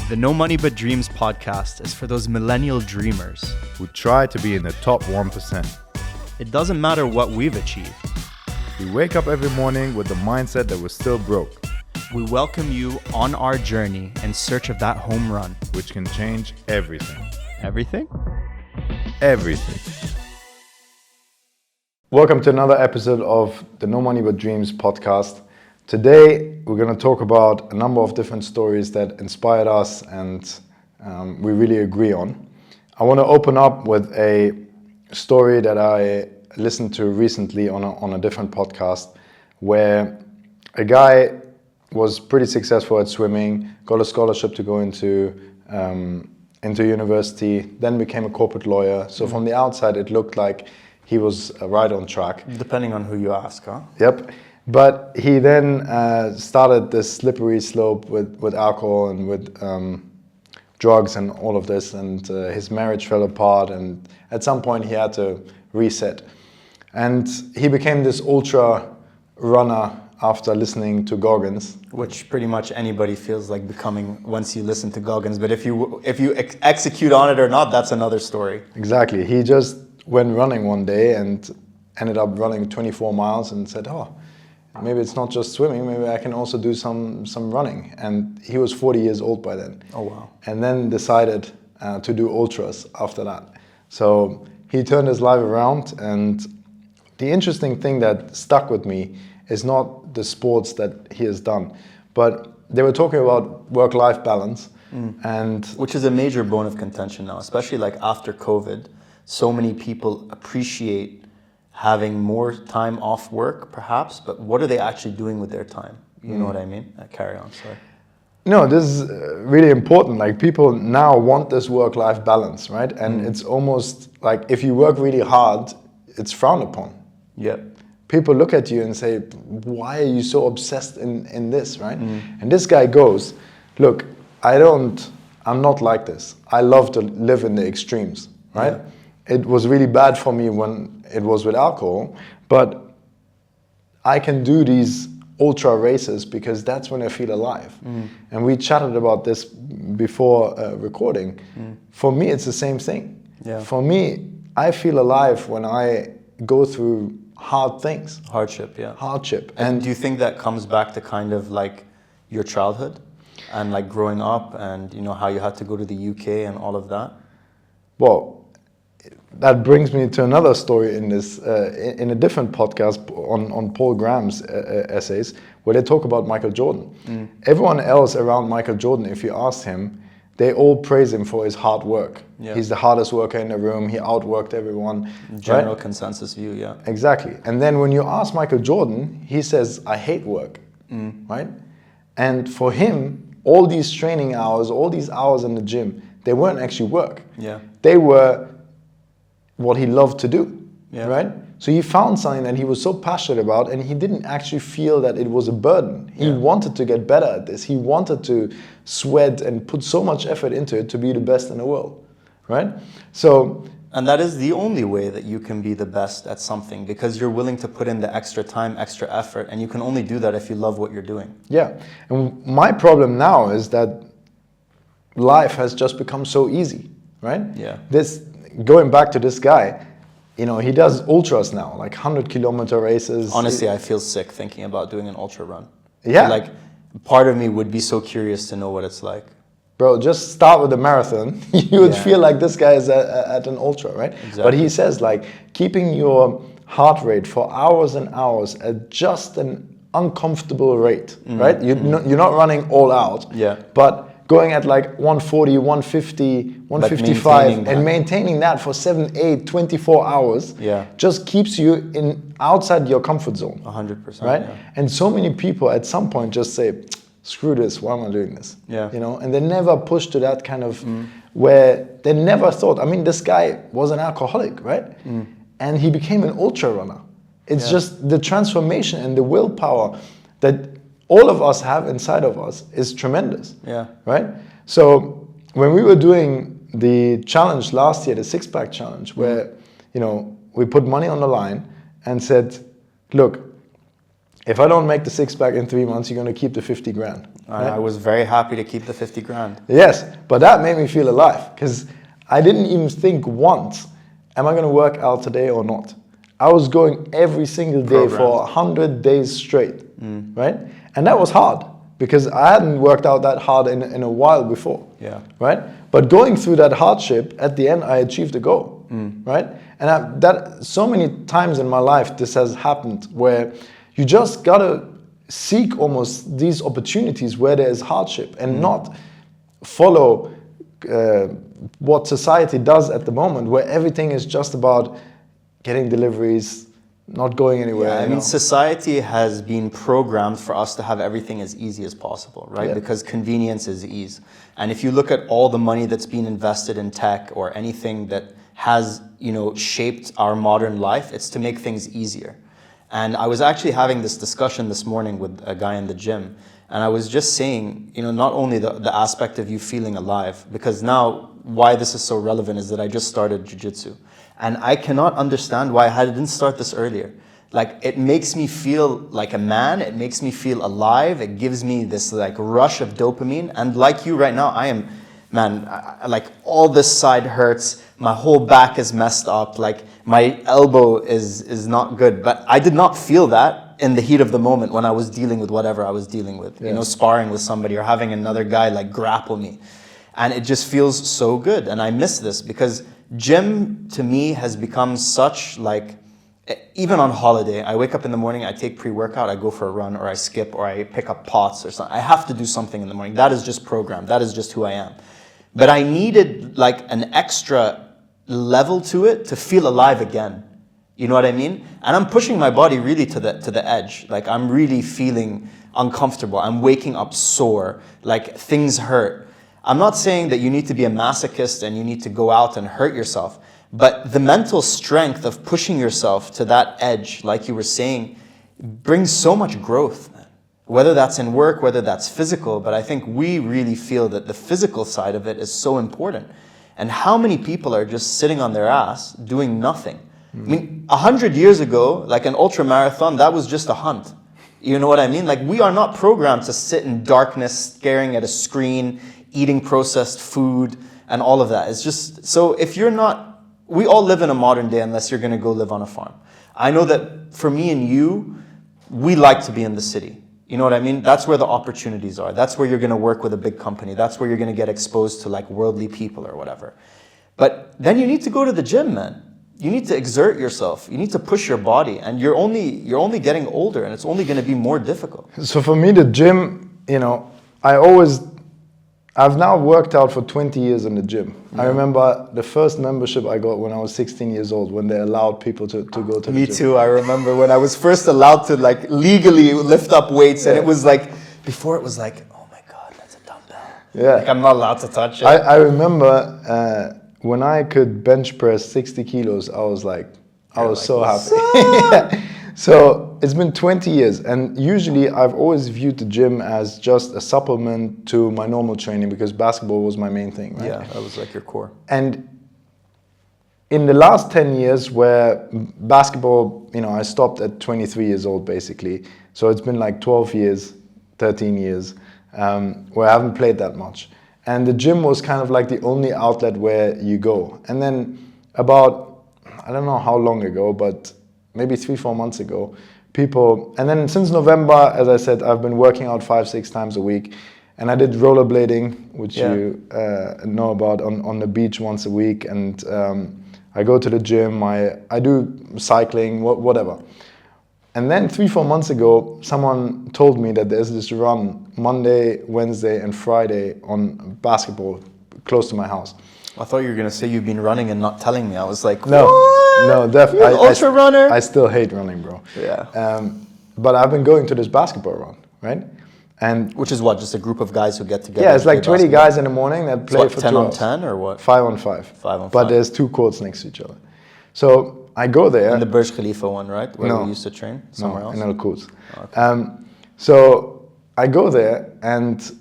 The No Money But Dreams podcast is for those millennial dreamers who try to be in the top 1%. It doesn't matter what we've achieved. We wake up every morning with the mindset that we're still broke. We welcome you on our journey in search of that home run. Which can change everything. Everything? Everything. Welcome to another episode of the No Money But Dreams podcast. Today, we're going to talk about a number of different stories that inspired us and we really agree on. I want to open up with a story that I listened to recently on a different podcast where a guy was pretty successful at swimming, got a scholarship to go into university, then became a corporate lawyer. So from the outside, it looked like he was right on track. Depending on who you ask, huh? Yep. But he then started this slippery slope with alcohol and with drugs and all of this, and his marriage fell apart, and at some point he had to reset. And he became this ultra runner after listening to Goggins. Which pretty much anybody feels like becoming once you listen to Goggins, but if you execute on it or not, that's another story. Exactly. He just went running one day and ended up running 24 miles and said, maybe it's not just swimming, maybe I can also do some running. And he was 40 years old by then. Oh, wow. And then decided to do ultras after that. So he turned his life around, and the interesting thing that stuck with me is not the sports that he has done, but they were talking about work-life balance. And which is a major bone of contention now, especially like after COVID. So many people appreciate having more time off work, perhaps, but what are they actually doing with their time? You know what I mean? Carry on, sorry. No, this is really important. Like, people now want this work-life balance, right? And it's almost like if you work really hard, it's frowned upon. Yeah. People look at you and say, why are you so obsessed in this, right? And this guy goes, look, I'm not like this. I love to live in the extremes, right? Yeah. It was really bad for me when it was with alcohol, but I can do these ultra races because that's when I feel alive. And we chatted about this before recording. For me, it's the same thing. Yeah. For me, I feel alive when I go through hard things. Hardship, yeah. Hardship. And do you think that comes back to kind of like your childhood and like growing up and, you know, how you had to go to the UK and all of that? Well, that brings me to another story in this, in a different podcast on Paul Graham's essays, where they talk about Michael Jordan. Everyone else around Michael Jordan, if you ask him, they all praise him for his hard work. Yeah. He's the hardest worker in the room. He outworked everyone. General right? Consensus view, yeah. Exactly. And then when you ask Michael Jordan, he says, I hate work, right? And for him, all these training hours, all these hours in the gym, they weren't actually work. Yeah. They were what he loved to do, yeah. right? So he found something that he was so passionate about, and he didn't actually feel that it was a burden. He wanted to get better at this. He wanted to sweat and put so much effort into it to be the best in the world, right? So, and that is the only way that you can be the best at something, because you're willing to put in the extra time, extra effort, and you can only do that if you love what you're doing. Yeah, and my problem now is that life has just become so easy, right? Yeah. Going back to this guy, you know, he does ultras now, like 100-kilometer races. Honestly, I feel sick thinking about doing an ultra run. Yeah. Like, part of me would be so curious to know what it's like. Bro, just start with a marathon. You would feel like this guy is at an ultra, right? Exactly. But he says, like, keeping your heart rate for hours and hours at just an uncomfortable rate, right? You're not running all out, but going at like 140, 150, 155 and maintaining that for 7, 8, 24 hours just keeps you outside your comfort zone. 100%. Right? Yeah. And so many people at some point just say, screw this, why am I doing this? Yeah. You know, and they never push to that kind of where they never thought, I mean, this guy was an alcoholic, right? And he became an ultra runner. It's just the transformation and the willpower that all of us have inside of us is tremendous. Yeah. Right? So when we were doing the challenge last year, the six-pack challenge, where, you know, we put money on the line and said, look, if I don't make the six-pack in 3 months, you're going to keep the 50 grand. Right? I was very happy to keep the 50 grand. Yes, but that made me feel alive because I didn't even think once, am I going to work out today or not? I was going every single day for 100 days straight, right? And that was hard because I hadn't worked out that hard in a while before, right? But going through that hardship, at the end, I achieved a goal, right? And that so many times in my life, this has happened where you just gotta seek almost these opportunities where there is hardship and not follow what society does at the moment, where everything is just about getting deliveries, not going anywhere. Yeah, I mean, society has been programmed for us to have everything as easy as possible, right? Because convenience is ease. And if you look at all the money that's been invested in tech or anything that has, shaped our modern life, it's to make things easier. And I was actually having this discussion this morning with a guy in the gym, and I was just saying, not only the aspect of you feeling alive, because now why this is so relevant is that I just started jiu-jitsu. And I cannot understand why I didn't start this earlier. Like, it makes me feel like a man, it makes me feel alive, it gives me this like rush of dopamine. And like you right now, I am, man, like all this side hurts, my whole back is messed up, like my elbow is not good. But I did not feel that in the heat of the moment when I was dealing with whatever I was dealing with, sparring with somebody or having another guy like grapple me. And it just feels so good. And I miss this because gym to me has become such like, even on holiday, I wake up in the morning, I take pre-workout, I go for a run or I skip or I pick up pots or something. I have to do something in the morning. That is just programmed. That is just who I am. But I needed like an extra level to it to feel alive again. You know what I mean? And I'm pushing my body really to the edge. Like, I'm really feeling uncomfortable. I'm waking up sore, like things hurt. I'm not saying that you need to be a masochist and you need to go out and hurt yourself, but the mental strength of pushing yourself to that edge, like you were saying, brings so much growth, man. Whether that's in work, whether that's physical, but I think we really feel that the physical side of it is so important. And how many people are just sitting on their ass doing nothing? I mean, 100 years ago, like an ultra marathon, that was just a hunt. You know what I mean? Like, we are not programmed to sit in darkness, staring at a screen, eating processed food and all of that. It's just, so if you're not, we all live in a modern day unless you're going to go live on a farm. I know that for me and you, we like to be in the city. You know what I mean? That's where the opportunities are. That's where you're going to work with a big company. That's where you're going to get exposed to like worldly people or whatever. But then you need to go to the gym, man. You need to exert yourself. You need to push your body, and you're only getting older, and it's only going to be more difficult. So for me, the gym, I've now worked out for 20 years in the gym. I remember the first membership I got when I was 16 years old, when they allowed people to go to the gym. Me too. I remember when I was first allowed to like legally lift up weights, and it was like, before it was like, oh my God, that's a dumbbell. Yeah. Like, I'm not allowed to touch it. I remember when I could bench press 60 kilos, I was like, I was so happy. So it's been 20 years, and usually I've always viewed the gym as just a supplement to my normal training because basketball was my main thing, right? Yeah, that was like your core. And in the last 10 years where basketball, I stopped at 23 years old basically. So it's been like 12 years, 13 years, where I haven't played that much. And the gym was kind of like the only outlet where you go. And then about, I don't know how long ago, but maybe 3-4 months ago, and then since November, as I said, I've been working out 5-6 times a week. And I did rollerblading, which you know about, on the beach once a week. And I go to the gym, I do cycling, whatever. And then 3-4 months ago, someone told me that there's this run Monday, Wednesday, and Friday on basketball close to my house. I thought you were going to say you've been running and not telling me. I was like, no, what? No, definitely. You're an ultra runner? I still hate running, bro. Yeah. But I've been going to this basketball run, right? And which is what, just a group of guys who get together? Yeah, it's like 20 guys in the morning that play for 10 2 on hours. 10 or what? 5 on 5. 5 on 5. But there's 2 courts next to each other. So I go there. In the Burj Khalifa one, right? Where we used to train? Somewhere else? In Al Quds. Okay. So I go there, and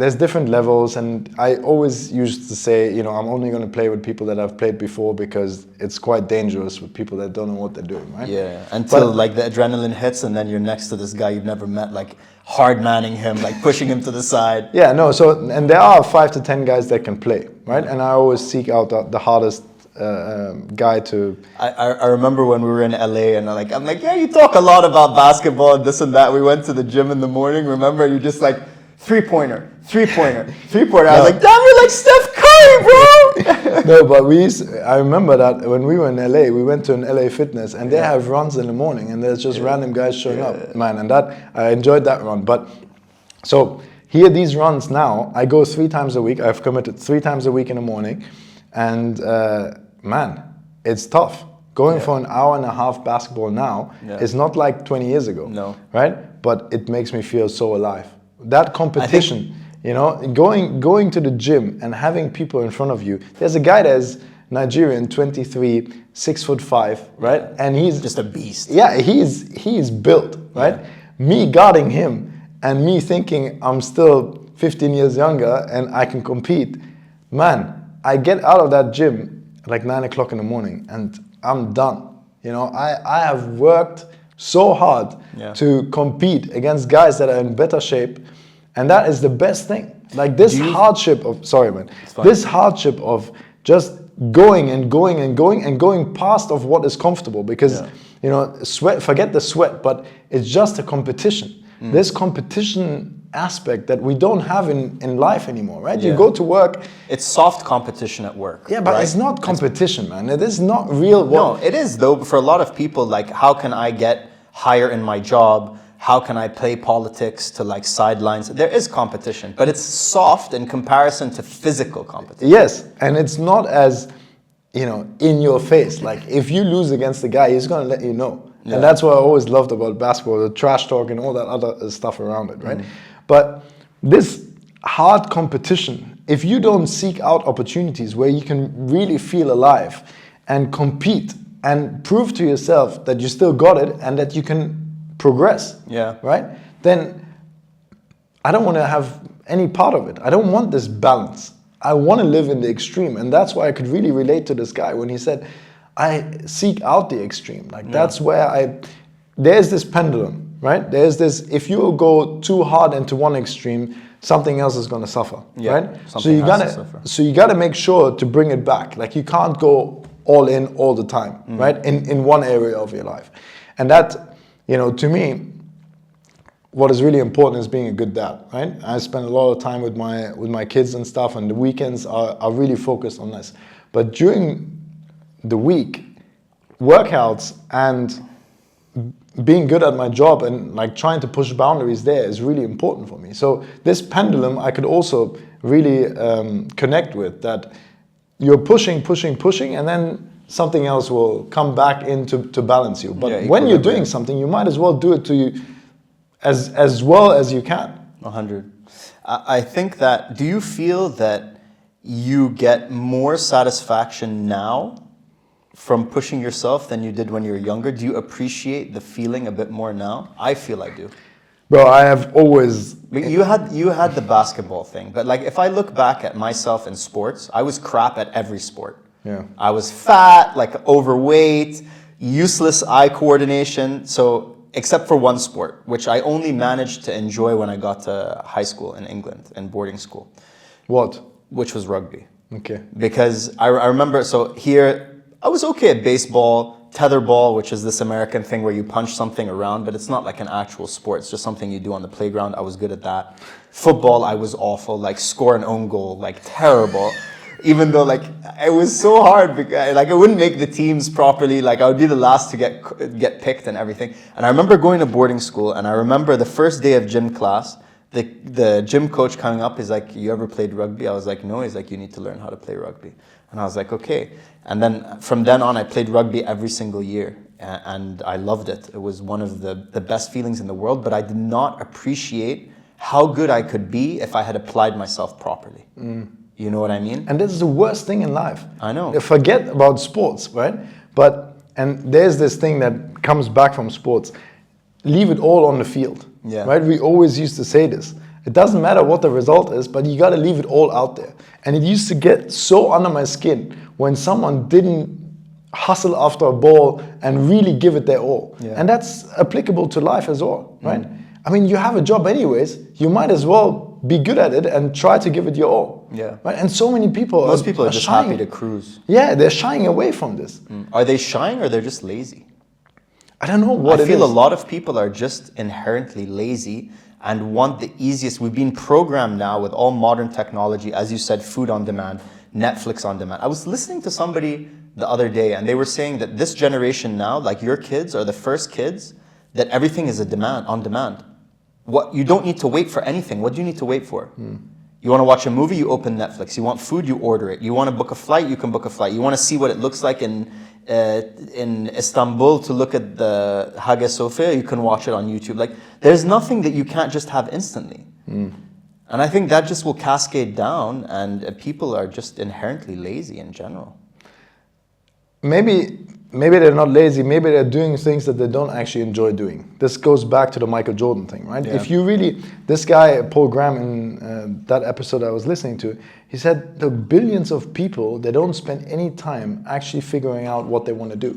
there's different levels, and I always used to say, you know, I'm only going to play with people that I've played before, because it's quite dangerous with people that don't know what they're doing, right? Yeah, until like the adrenaline hits, and then you're next to this guy you've never met, like hard manning him, like pushing him to the side. Yeah, no. So, and there are 5 to 10 guys that can play, right? And I always seek out the hardest guy to. I remember when we were in LA, and I'm like, yeah, you talk a lot about basketball and this and that. We went to the gym in the morning. Remember, you just like three-pointer. I was like, damn, you're like Steph Curry, bro. No, but I remember that when we were in LA, we went to an LA Fitness, and they have runs in the morning, and there's just random guys showing up, man. And I enjoyed that run. But so here, these runs now, I go 3 times a week. I've committed 3 times a week in the morning, and man, it's tough. Going for an hour and a half basketball now is not like 20 years ago, right? But it makes me feel so alive. That competition, you know, going to the gym and having people in front of you. There's a guy that's Nigerian, 23, 6'5", right? And he's just a beast. Yeah, he's built, right? Yeah. Me guarding him and me thinking I'm still 15 years younger and I can compete. Man, I get out of that gym at like 9 o'clock in the morning and I'm done. You know, I have worked so hard to compete against guys that are in better shape, and that is the best thing. Like this hardship of this hardship of just going past of what is comfortable, because you know, forget the sweat, but it's just a competition. This competition aspect that we don't have in life anymore, right? You go to work. It's soft competition at work. Yeah, but it's not competition, man. It is not real work. No, it is though. For a lot of people, like, how can I get higher in my job? How can I play politics to like sidelines? There is competition, but it's soft in comparison to physical competition. Yes, and it's not as, you know, in your face. Like if you lose against the guy, he's gonna let you know. Yeah. And that's what I always loved about basketball, the trash talk and all that other stuff around it, right? But this hard competition, if you don't seek out opportunities where you can really feel alive and compete and prove to yourself that you still got it and that you can progress, right? Then I don't want to have any part of it. I don't want this balance. I want to live in the extreme. And that's why I could really relate to this guy when he said, I seek out the extreme. Like that's where there's this pendulum, right? There's this, if you go too hard into one extreme, something else is going to suffer, right? So you gotta make sure to bring it back. Like you can't go all in all the time, right? In one area of your life. And that, you know, to me, what is really important is being a good dad, right? I spend a lot of time with my kids and stuff, and the weekends are really focused on this. But during the week, workouts and being good at my job and like trying to push boundaries there is really important for me. So this pendulum I could also really connect with, that you're pushing, and then something else will come back in to balance you. But when you're doing something, you might as well do it to you as well as you can. 100. I think that, do you feel that you get more satisfaction now from pushing yourself than you did when you were younger? Do you appreciate the feeling a bit more now? I feel I do. Bro, I have always... You had the basketball thing, but like if I look back at myself in sports, I was crap at every sport. Yeah. I was fat, like overweight, useless eye coordination. So except for one sport, which I only managed to enjoy when I got to high school in England and boarding school. What? Which was rugby. Okay. Because I remember, so here, I was okay at baseball, tetherball, which is this American thing where you punch something around, but it's not like an actual sport. It's just something you do on the playground. I was good at that. Football, I was awful, like score an own goal, like terrible. Even though like it was so hard, because like I wouldn't make the teams properly. Like I would be the last to get picked and everything. And I remember going to boarding school, and I remember the first day of gym class, the gym coach coming up, he's like, "You ever played rugby?" I was like, "No." He's like, "You need to learn how to play rugby." And I was like, "Okay." And then from then on, I played rugby every single year, and I loved it. It was one of the best feelings in the world. But I did not appreciate how good I could be if I had applied myself properly. You know what I mean? And this is the worst thing in life. I know. Forget about sports, right? And there's this thing that comes back from sports. Leave it all on the field, right? We always used to say this. It doesn't matter what the result is, but you got to leave it all out there. And it used to get so under my skin when someone didn't hustle after a ball and really give it their all. Yeah. And that's applicable to life as well, right? I mean, you have a job anyways, you might as well be good at it and try to give it your all. Yeah. Right? And so many people Most people are just shying. happy to cruise. Yeah, they're shying away from this. Are they shying or they're just lazy? I don't know what I it feel is. a lot of people are just inherently lazy and want the easiest. We've been programmed now with all modern technology, as you said, food on demand, Netflix on demand. I was listening to somebody the other day and they were saying that this generation now, like your kids are the first kids that everything is on demand. What you don't need to wait for anything. What do you need to wait for? You want to watch a movie, you open Netflix. You want food, you order it. You want to book a flight, you can book a flight. You want to see what it looks like in Istanbul to look at the Hagia Sophia, you can watch it on YouTube. Like, there's nothing that you can't just have instantly. And I think that just will cascade down, and people are just inherently lazy in general. Maybe they're not lazy, maybe they're doing things that they don't actually enjoy doing. This goes back to the Michael Jordan thing, right? Yeah. If you really, this guy, Paul Graham, in that episode I was listening to, he said the billions of people, they don't spend any time actually figuring out what they want to do,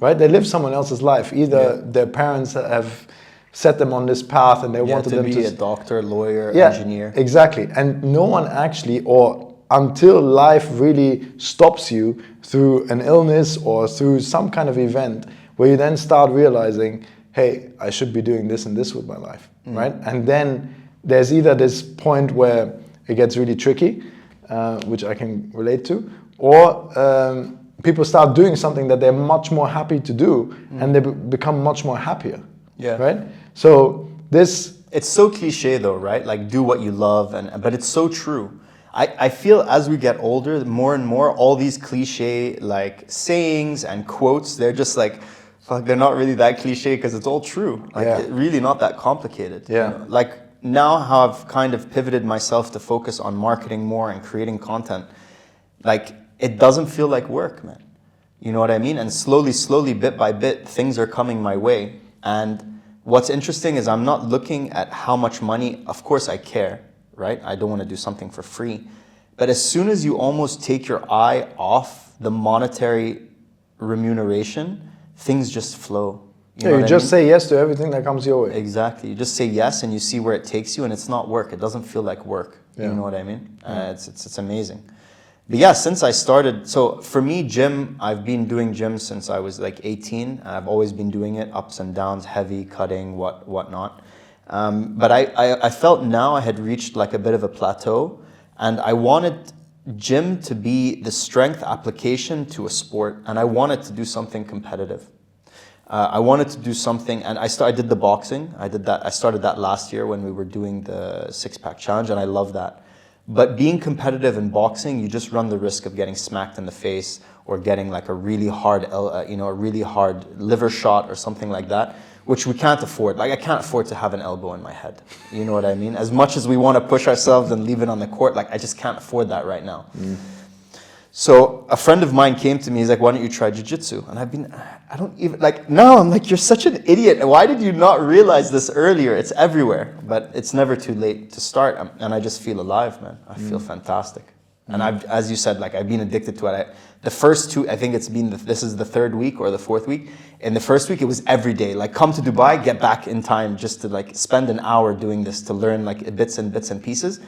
right? They live someone else's life. Either their parents have set them on this path and they wanted them to be a doctor, lawyer, yeah, engineer. Exactly. And no one actually, or until life really stops you through an illness or through some kind of event where you then start realizing, hey, I should be doing this and this with my life, right? And then there's either this point where it gets really tricky, which I can relate to, or people start doing something that they're much more happy to do and they become much more happier, right? So this... It's so cliche though, right? Like, do what you love, but it's so true. I feel as we get older, more and more, all these cliche like sayings and quotes, they're just like, fuck, they're not really that cliche because it's all true. Like, it's really not that complicated. Yeah. You know? Like, now how I've kind of pivoted myself to focus on marketing more and creating content, like, it doesn't feel like work, man. You know what I mean? And slowly, bit by bit, things are coming my way. And what's interesting is I'm not looking at how much money, of course I care, right? I don't want to do something for free. But as soon as you almost take your eye off the monetary remuneration, things just flow. You just say yes to everything that comes your way. Exactly. You just say yes and you see where it takes you, and it's not work. It doesn't feel like work. You know what I mean? It's amazing. But yeah, since I started, so for me, gym, I've been doing gym since I was like 18. I've always been doing it, ups and downs, heavy, cutting, whatnot. But I felt now I had reached like a bit of a plateau, and I wanted gym to be the strength application to a sport, and I wanted to do something competitive. I wanted to do something, and I did the boxing. I started that last year when we were doing the six-pack challenge, and I love that. But being competitive in boxing, you just run the risk of getting smacked in the face or getting like a really hard, a really hard liver shot or something like that, which we can't afford. Like, I can't afford to have an elbow in my head. You know what I mean? As much as we want to push ourselves and leave it on the court, like, I just can't afford that right now. So a friend of mine came to me, he's like, why don't you try jiu-jitsu? And I don't even, like, no, I'm like, you're such an idiot. Why did you not realize this earlier? It's everywhere, but it's never too late to start. And I just feel alive, man. I feel fantastic. And as you said, like, I've been addicted to it. The first two, I think this is the third week or the fourth week. In the first week, it was every day. Like, come to Dubai, get back in time just to like spend an hour doing this to learn like bits and pieces.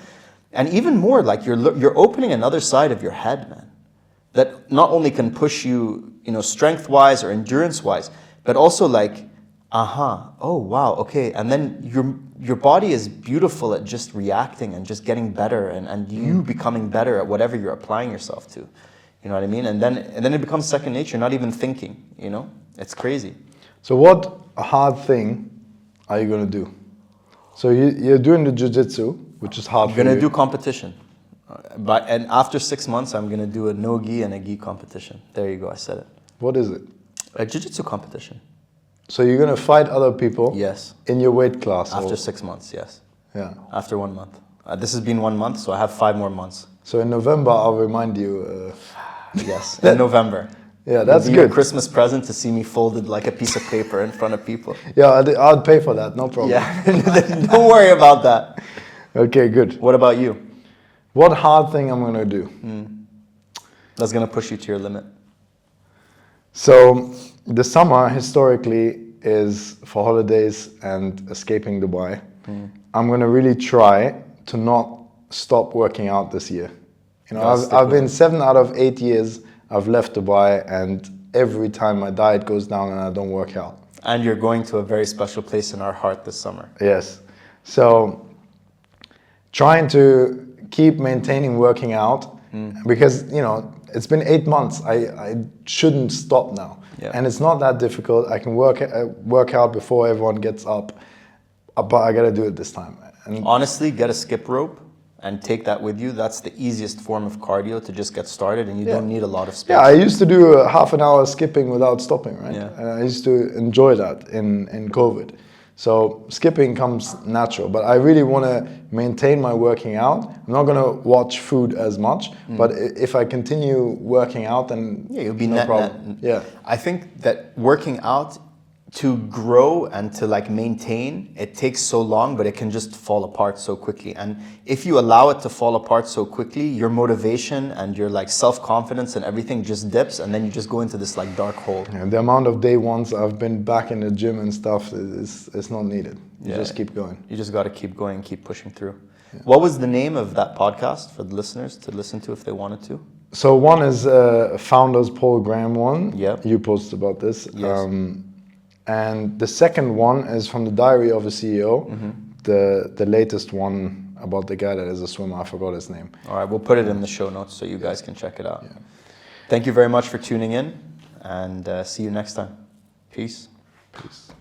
And even more, like, you're opening another side of your head, man, that not only can push you, strength-wise or endurance-wise, but also like, oh wow, okay. And then your body is beautiful at just reacting and just getting better, and you becoming better at whatever you're applying yourself to. You know what I mean? And then it becomes second nature, not even thinking, It's crazy. So what hard thing are you going to do? So you're doing the jiu-jitsu, which is hard for you. I'm going to do competition. And after 6 months, I'm going to do a no-gi and a gi competition. There you go, I said it. What is it? A jiu-jitsu competition. So you're going to fight other people? Yes. In your weight class? After 6 months, yes. Yeah. After 1 month. This has been 1 month, so I have 5 more months. So in November, I'll remind you. Yes, in November. Yeah, that's It'll be good. a Christmas present to see me folded like a piece of paper in front of people. Yeah, I'll pay for that, no problem. Yeah, don't worry about that. Okay, good. What about you? What hard thing I'm gonna do? That's gonna push you to your limit. So the summer historically is for holidays and escaping Dubai. I'm gonna really try to not stop working out this year. You know, I've been 7 out of 8 years I've left Dubai, and every time my diet goes down and I don't work out. And you're going to a very special place in our heart this summer. Yes. So trying to keep maintaining working out because, you know, it's been 8 months. I shouldn't stop now. Yeah. And it's not that difficult. I can work out before everyone gets up, but I got to do it this time. And honestly, get a skip rope and take that with you. That's the easiest form of cardio to just get started, and you don't need a lot of space. Yeah, I used to do a half an hour skipping without stopping, right? Yeah. And I used to enjoy that in COVID. So skipping comes natural, but I really want to maintain my working out. I'm not going to watch food as much, but if I continue working out, then you'll be no problem. Yeah. I think that working out, to grow and to like maintain, it takes so long, but it can just fall apart so quickly. And if you allow it to fall apart so quickly, your motivation and your like self-confidence and everything just dips, and then you just go into this like dark hole. Yeah, the amount of day ones I've been back in the gym and stuff is not needed. You just keep going. You just got to keep going and keep pushing through. Yeah. What was the name of that podcast for the listeners to listen to if they wanted to? So one is Founders Paul Graham one. Yeah. You posted about this. Yes. And the second one is from the Diary of a CEO, the latest one about the guy that is a swimmer. I forgot his name. All right, we'll put it in the show notes so you guys can check it out. Yeah. Thank you very much for tuning in, and see you next time. Peace. Peace.